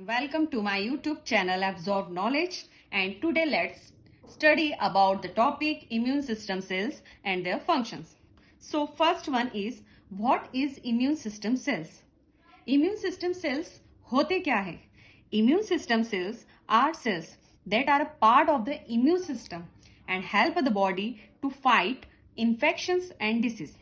Welcome to my YouTube channel Absorb Knowledge, and today let's study about the topic immune system cells and their functions. So first one is, what is immune system cells? Immune system cells होते क्या है? Immune system cells are cells that are a part of the immune system and help the body to fight infections and disease.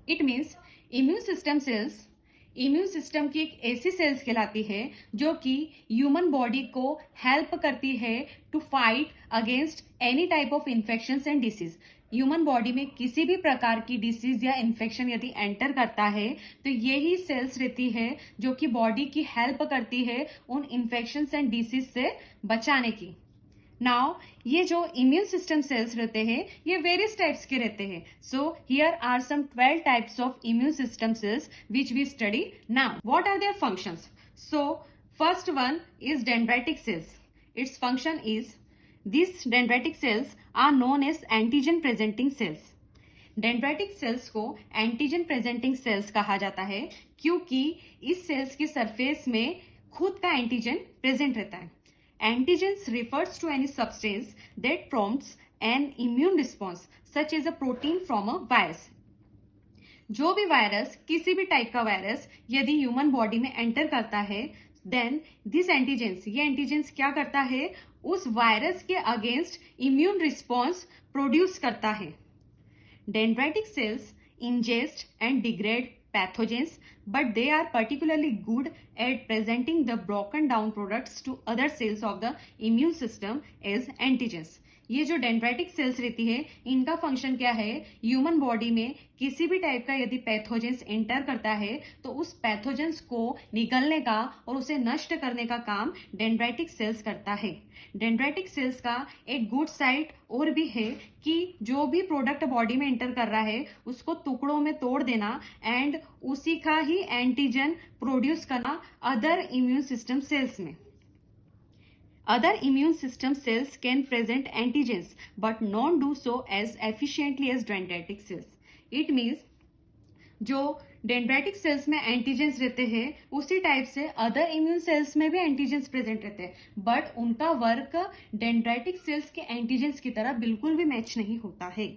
It means immune system cells immune system की एक ऐसी sales कहलाती है जो कि ह्यूमन बॉडी को help करती है to fight against any type of infections and disease. Human body में किसी भी प्रकार की डिसीज या इन्फेक्शन यदि एंटर करता है तो यही सेल्स रहती है जो कि बॉडी की हेल्प करती है उन इन्फेक्शंस एंड डिसीज से बचाने की. नाउ ये जो इम्यून सिस्टम सेल्स रहते हैं ये वेरियस टाइप्स के रहते हैं. So here are some 12 types of immune system cells which we study now. What are their functions? So first one is dendritic cells. Its function is this dendritic cells are known as antigen presenting cells. Dendritic cells को antigen presenting cells कहा जाता है क्योंकि इस sales की surface में खुद का एंटीजन प्रेजेंट रहता है. Antigens refers to any substance that prompts an immune response, such as a protein from a virus. जो भी वायरस, किसी भी टाइप का वायरस यदि ह्यूमन बॉडी में एंटर करता है, देन दिस एंटीजेंस, ये एंटीजेंस क्या करता है, उस वायरस के अगेंस्ट इम्यून रिस्पॉन्स प्रोड्यूस करता है. Dendritic sales ingest and degrade pathogens, but they are particularly good at presenting the broken down products to other cells of the immune system as antigens. ये जो dendritic sales रहती है इनका function क्या है, human body में किसी भी टाइप का यदि पैथोजेंस एंटर करता है तो उस पैथोजेंस को निगलने का और उसे नष्ट करने का काम डेंड्राइटिक सेल्स करता है. डेंड्राइटिक सेल्स का एक गुड साइड और भी है कि जो भी प्रोडक्ट बॉडी में एंटर कर रहा है उसको टुकड़ों में तोड़ देना एंड उसी का ही एंटीजन प्रोड्यूस करना अदर इम्यून सिस्टम सेल्स में. Other immune system cells can present antigens but not do so as efficiently as dendritic cells. It means जो डेंड्राइटिक सेल्स में एंटीजेंस रहते हैं उसी टाइप से अदर इम्यून सेल्स में भी एंटीजेंस प्रेजेंट रहते हैं, बट उनका वर्क डेंड्राइटिक सेल्स के एंटीजेंस की तरह बिल्कुल भी मैच नहीं होता है.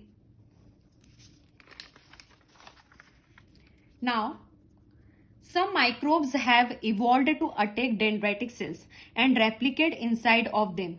Now some microbes have evolved to attack dendritic cells and replicate inside of them.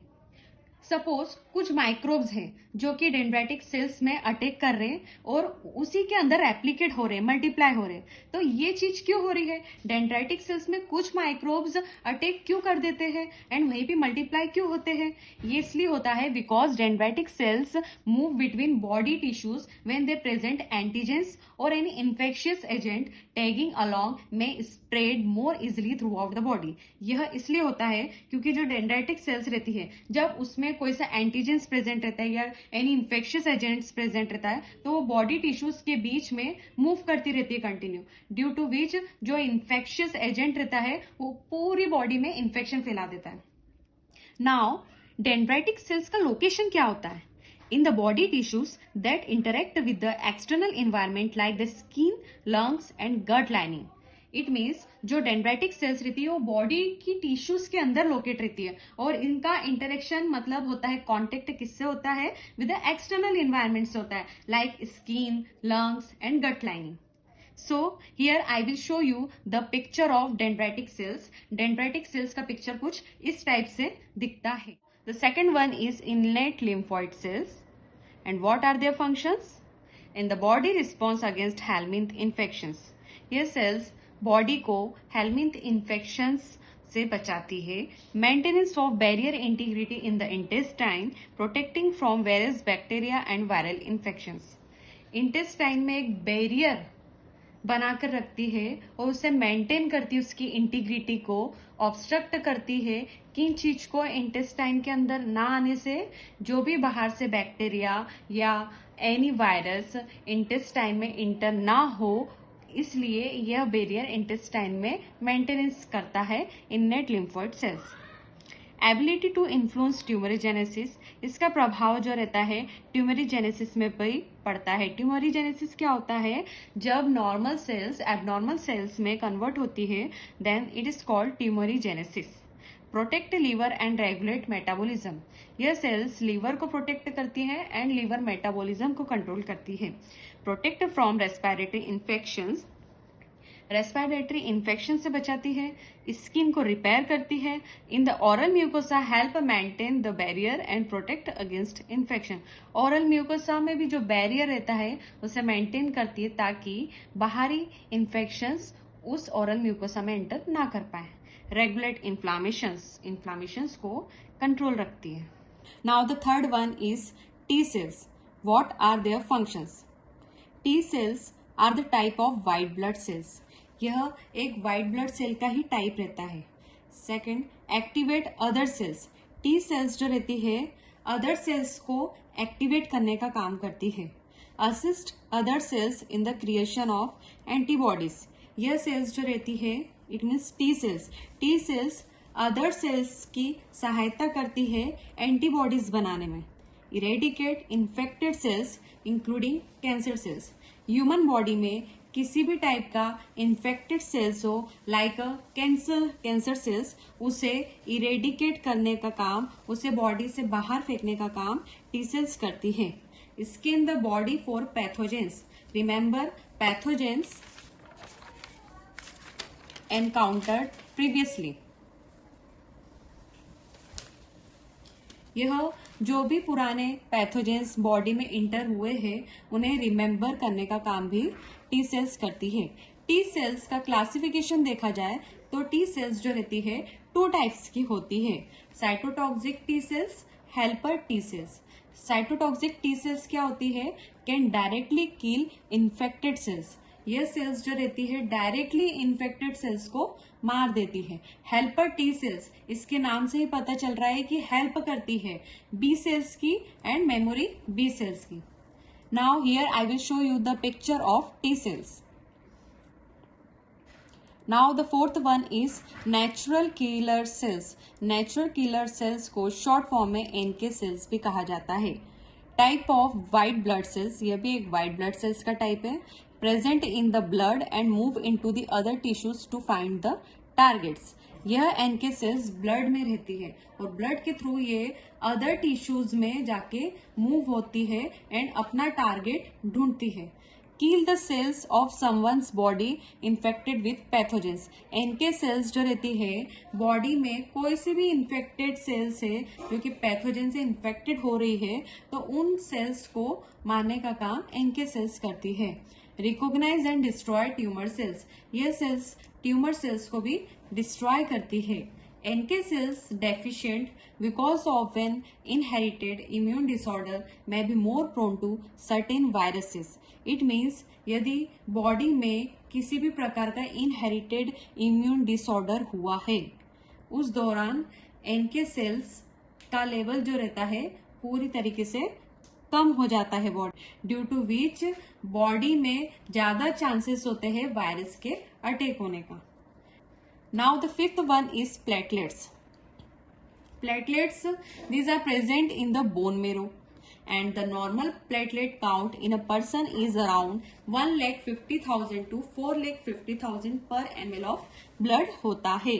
Suppose कुछ माइक्रोब्स हैं जो कि डेंड्राइटिक सेल्स में अटैक कर रहे हैं और उसी के अंदर रेप्लिकेट हो रहे हैं, मल्टीप्लाई हो रहे हैं. तो ये चीज क्यों हो रही है, डेंड्राइटिक सेल्स में कुछ माइक्रोब्स अटैक क्यों कर देते हैं एंड वहीं पे मल्टीप्लाई क्यों होते हैं? ये इसलिए होता है because dendritic cells move between body tissues when they present antigens और any infectious agent tagging along में spread more easily throughout the body. यह इसलिए होता है क्योंकि जो डेंड्राइटिक सेल्स रहती है जब उसमें कोई सा एंटीजेंस प्रेजेंट रहता है या एनी इन्फेक्शियस एजेंट्स प्रेजेंट रहता है तो वो बॉडी टिश्यूज के बीच में मूव करती रहती है कंटिन्यू, ड्यू टू विच जो इन्फेक्शियस एजेंट रहता है वो पूरी बॉडी में इन्फेक्शन फैला देता है. नाउ डेंड्राइटिक सेल्स का लोकेशन क्या होता है? In the body tissues that interact with the external environment like the skin, lungs and gut lining. It means जो डेंड्राइटिक सेल्स रहती है वो बॉडी की टिश्यूज के अंदर लोकेट रहती है और इनका इंटरेक्शन मतलब होता है, कॉन्टेक्ट किससे होता है, विद द एक्सटर्नल इन्वायरमेंट से होता है, like skin, lungs and gut lining. So here I will show you the picture of dendritic cells. Dendritic cells का पिक्चर कुछ इस टाइप से दिखता है. The second one is innate lymphoid cells. And what are their functions? In the body response against helminth infections. ये cells body को helminth infections से बचाती है. Maintenance of barrier integrity in the intestine, protecting from various bacteria and viral infections. Intestine में एक barrier बनाकर रखती है और उसे मेंटेन करती है, उसकी इंटीग्रिटी को ऑब्स्ट्रक्ट करती है किन चीज को, इंटेस्टाइन के अंदर ना आने से, जो भी बाहर से बैक्टीरिया या एनी वायरस इंटेस्टाइन में इंटर ना हो, इसलिए यह बैरियर इंटेस्टाइन में मेंटेनेंस करता है innate lymphoid cells. Ability to influence tumorigenesis, इसका प्रभाव जो रहता है ट्यूमरिजेनेसिस में भी पड़ता है. ट्यूमरिजेनेसिस क्या होता है, जब नॉर्मल सेल्स एबनॉर्मल सेल्स में कन्वर्ट होती है then it is called tumorigenesis. Protect liver and regulate metabolism. यह सेल्स लीवर को प्रोटेक्ट करती है एंड लीवर मेटाबॉलिज्म को कंट्रोल करती है। Protect from respiratory infections, respiratory infection से बचाती है। स्किन को रिपेयर करती है। In the oral mucosa help maintain the barrier and protect against infection. Oral mucosa में भी जो बैरियर रहता है उसे मेंटेन करती है ताकि बाहरी इन्फेक्शंस उस ओरल म्यूकोसा में एंटर ना कर पाए। रेगुलेट इन्फ्लामेशंस, इन्फ्लामेशंस को कंट्रोल रखती है। Now the third one is T cells. What are their functions? T cells are the type of white blood cells. यह एक व्हाइट ब्लड सेल का ही टाइप रहता है। Second, activate other sales. T cells जो रहती है अदर सेल्स को एक्टिवेट करने का काम करती है। Assist other sales in the creation of antibodies. यह सेल्स जो रहती है it means T cells. T cells other sales की सहायता करती है एंटीबॉडीज बनाने में। Eradicate infected cells including cancer cells. Human body में किसी भी टाइप का इन्फेक्टेड सेल्स हो लाइक कैंसर सेल्स, उसे इरेडिकेट करने का काम, उसे बॉडी से बाहर फेंकने का काम टी सेल्स करती है। Skin the body for pathogens. Remember pathogens encountered previously. यह जो भी पुराने पैथोजेंस बॉडी में इंटर हुए हैं उन्हें रिमेंबर करने का काम भी टी सेल्स करती है। टी सेल्स का क्लासिफिकेशन देखा जाए तो टी सेल्स जो रहती है टू टाइप्स की होती है। Cytotoxic T cells, helper T cells. Cytotoxic T cells क्या होती है? Can directly kill infected cells. यह सेल्स जो रहती है डायरेक्टली इन्फेक्टेड सेल्स को मार देती है। हेल्पर टी सेल्स, इसके नाम से ही पता चल रहा है कि हेल्प करती है बी सेल्स की एंड मेमोरी बी सेल्स की। Now here I will show you the picture of T cells. Now the fourth one is natural killer cells. Natural killer cells को शॉर्ट फॉर्म में NK cells भी कहा जाता है। Type of white blood cells, यह भी एक white blood cells का टाइप है। Present in the blood and move into the other tissues to find the targets. यह एनके सेल्स ब्लड में रहती है और ब्लड के थ्रू ये अदर टिश्यूज में जाके मूव होती है एंड अपना टारगेट ढूंढती है। Kill the cells of someone's body infected with pathogens. NK cells जो रहती है बॉडी में कोई से भी इन्फेक्टेड सेल्स है जो कि पैथोजेन से इन्फेक्टेड हो रही है तो उन सेल्स को मारने का काम एनके सेल्स करती है। Recognise and destroy tumour cells. यह सेल्स ट्यूमर सेल्स को भी डिस्ट्रॉय करती है। NK cells deficient because of an inherited immune disorder may be more prone to certain viruses. It means यदि बॉडी में किसी भी प्रकार का इनहेरिटेड इम्यून डिसऑर्डर हुआ है उस दौरान NK सेल्स का लेवल जो रहता है पूरी तरीके से कम हो जाता है body, due to which body में ज्यादा चांसेस होते हैं वायरस के अटैक होने का। Now the fifth one is platelets. Platelets, these are present in the bone marrow and the normal platelet count in a person is around 1,50,000 to 4,50,000 per ml of blood होता है।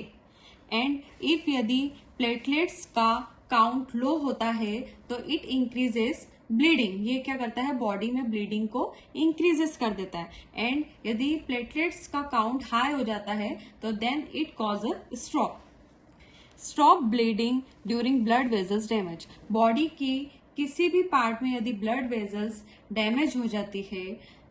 And if यदि platelets का count low होता है तो it increases bleeding. ये क्या करता है बॉडी में ब्लीडिंग को इंक्रीजेस कर देता है। एंड यदि प्लेटलेट्स का काउंट हाई हो जाता है तो then it cause a stroke. Stop bleeding during blood vessels damage. Body की किसी भी पार्ट में यदि ब्लड वेजल्स डैमेज हो जाती है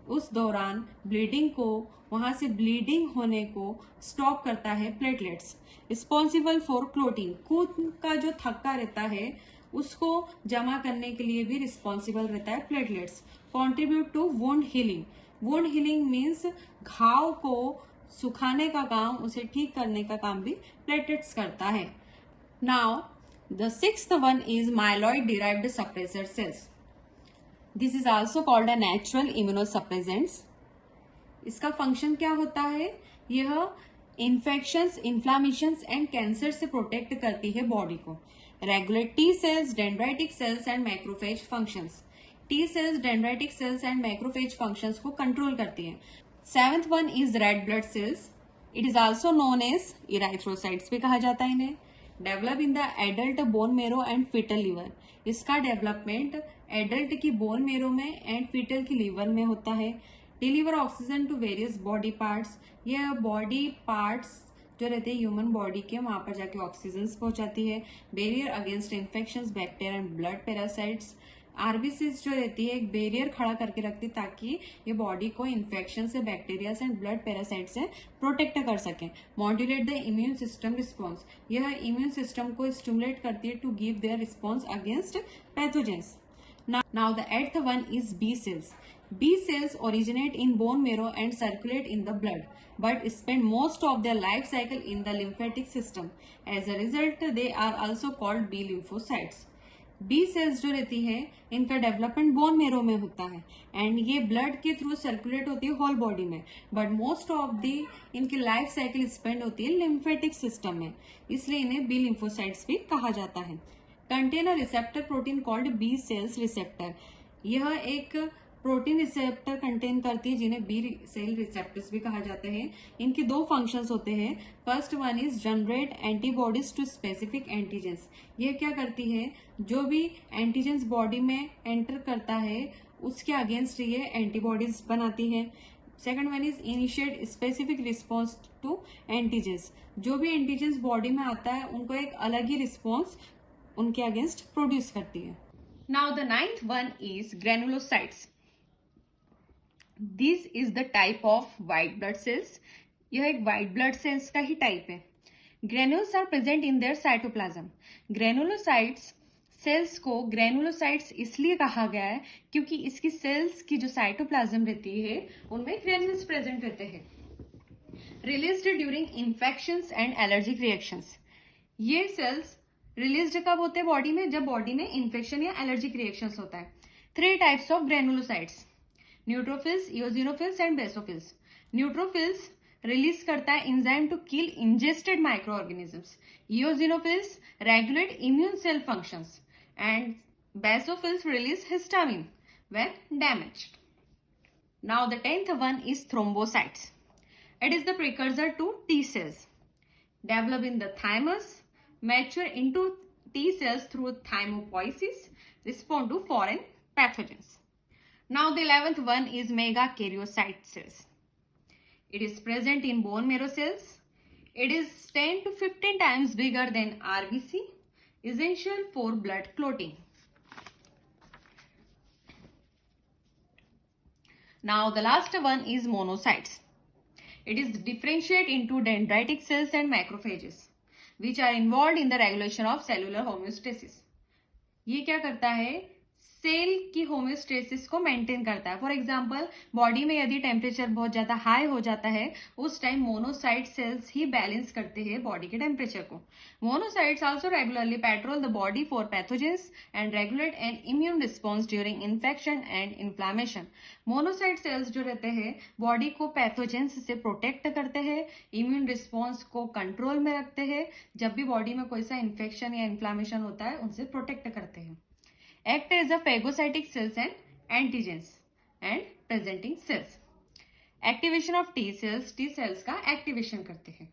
उस दौरान ब्लीडिंग को, वहां से ब्लीडिंग होने को स्टॉप करता है प्लेटलेट्स। रिस्पॉन्सिबल फॉर क्लोटिंग, खून का जो थक्का रहता है उसको जमा करने के लिए भी रिस्पॉन्सिबल रहता है platelets. Contribute to wound healing. Wound healing means घाव को सुखाने का काम, उसे ठीक करने का काम भी प्लेटलेट्स करता है। Now the sixth one is myeloid derived suppressor cells. This is also called a natural immunosuppressants. इसका फंक्शन क्या होता है? यह इन्फेक्शंस, इन्फ्लामेशंस एंड कैंसर से प्रोटेक्ट करती है बॉडी को। Regulate T cells, dendritic cells and macrophage functions. T cells, dendritic cells and macrophage functions को कंट्रोल करती है। Seventh one is red blood cells. It is also known as erythrocytes भी कहा जाता है इन्हें। Develop in the adult bone marrow and foetal liver. इसका development adult की बोन मेरो में एंड फीटल की लीवर में होता है। Deliver oxygen to various body parts. यह बॉडी पार्ट्स जो रहते हैं ह्यूमन बॉडी के, वहां पर जाके ऑक्सीजन पहुंचाती है। Barrier against infection, bacteria and blood parasites. RBCs जो रहती है एक बैरियर खड़ा करके रखती ताकि ये बॉडी को इन्फेक्शन से, बैक्टीरिया से एंड ब्लड पैरासाइट से प्रोटेक्ट कर सके। Modulate the immune system response. यह इम्यून सिस्टम को स्टिमुलेट करती है to give their response against pathogens. Now the eighth one is B cells. B cells originate in bone marrow and circulate in the blood, but spend most of their life cycle in the lymphatic system. As a result, they are also called B lymphocytes. B cells जो रहती है इनका development bone marrow में होता है and ये blood के through circulate होती है होल बॉडी में, बट मोस्ट ऑफ दी इनकी लाइफ साइकिल स्पेंड होती है लिम्फेटिक सिस्टम में, इसलिए इन्हें बी लिम्फोसाइट्स भी कहा जाता है। Contain a receptor protein called B cells receptor. यह एक प्रोटीन रिसेप्टर कंटेन करती है जिन्हें बी सेल रिसेप्टर्स भी कहा जाता है। इनके दो फंक्शंस होते हैं। First one is generate antibodies to specific antigens. यह क्या करती है, जो भी एंटीजेंस बॉडी में एंटर करता है उसके अगेंस्ट ये एंटीबॉडीज बनाती है। Second one is initiate specific response to antigens. जो भी एंटीजेंस बॉडी में आता है उनको एक अलग ही रिस्पॉन्स उनके अगेंस्ट प्रोड्यूस करती है। Now the ninth one is granulocytes. This is the type of white blood cells. यह एक व्हाइट ब्लड सेल्स का ही टाइप है। Granules are present in their cytoplasm. Granulocytes cells को ग्रेनुलोसाइट्स इसलिए कहा गया है क्योंकि इसकी सेल्स की जो साइटोप्लाज्म रहती है उनमें ग्रेन्यूल्स प्रेजेंट रहते हैं। Released during infections and allergic reactions. ये सेल्स रिलीज्ड कब होते हैं बॉडी में, जब बॉडी में इन्फेक्शन या एलर्जिक रिएक्शंस होता है। 3 types of granulocytes, neutrophils, eosinophils and basophils. Neutrophils release करता है enzyme to kill ingested micro organisms. Eosinophils regulate immune cell functions and basophils release histamine when damaged. Now the 10th one is thrombocytes. It is the precursor to T cells. Develop in the thymus, mature into T cells through thymopoiesis, respond to foreign pathogens. Now the 11th one is megakaryocyte cells. It is present in bone marrow cells. It is 10 to 15 times bigger than RBC, essential for blood clotting. Now the last one is monocytes. It is differentiate into dendritic cells and macrophages, which are involved in the regulation of cellular homeostasis. ये क्या करता है, cell की homeostasis को maintain करता है। For example, body में यदि टेम्परेचर बहुत ज्यादा हाई हो जाता है उस टाइम मोनोसाइट सेल्स ही बैलेंस करते हैं बॉडी के टेम्परेचर को। Monocytes also regularly patrol the body for pathogens and regulate an immune response during infection and inflammation. Monocyte cells जो रहते हैं बॉडी को पैथोजेंस से प्रोटेक्ट करते हैं, इम्यून रिस्पॉन्स को कंट्रोल में रखते हैं, जब भी बॉडी में कोई सा इन्फेक्शन या इन्फ्लामेशन होता है उनसे प्रोटेक्ट करते हैं। Act as a phagocytic cells and antigens and presenting cells. Activation of T cells का एक्टिवेशन करते हैं।